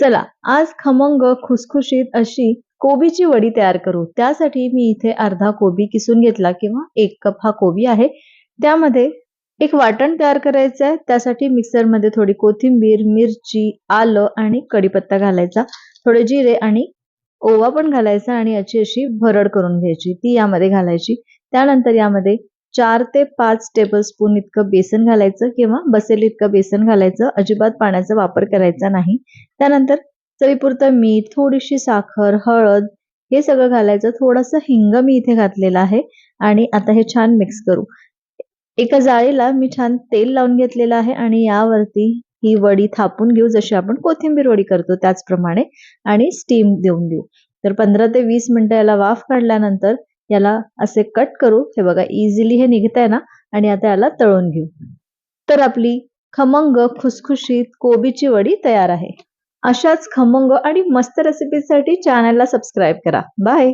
चला आज खमंग खुसखुशीत अशी कोबीची वडी तयार करू. त्यासाठी मी इथे अर्धा कोबी किसून घेतला किंवा 1 कप हा कोबी आहे. त्यामध्ये एक वाटण तयार करायचं आहे. त्यासाठी मिक्सरमध्ये थोडी कोथिंबीर, मिरची, आलं आणि कढीपत्ता घालायचा. थोडे जिरे आणि ओवा पण घालायचा आणि याची अशी भरड करून घ्यायची. ती यामध्ये घालायची. त्यानंतर यामध्ये 4 ते 5 टेबलस्पून इतकं बेसन घालायचं किंवा बसेल इतकं बेसन घालायचं. अजिबात पाण्याचा वापर करायचा नाही. त्यानंतर चवीपुरतं मीठ, थोडीशी साखर, हळद हे सगळं घालायचं. थोडंसं हिंग मी इथे घातलेलं आहे आणि आता हे छान मिक्स करू. एका जाळीला मी छान तेल लावून घेतलेलं आहे आणि यावरती ही वडी थापून घेऊ, जशी आपण कोथिंबीर वडी करतो त्याचप्रमाणे, आणि स्टीम देऊन देऊ. तर 15 ते 20 मिनिटं याला वाफ काढल्यानंतर याला असे कट करू. हे बघा इझिली हे निघतंय ना, आणि आता याला तळून घेऊ. तर आपली खमंग खुसखुशीत कोबीची वडी तयार आहे. अशाच खमंग आणि मस्त रेसिपीसाठी चॅनलला सबस्क्राईब करा. बाय.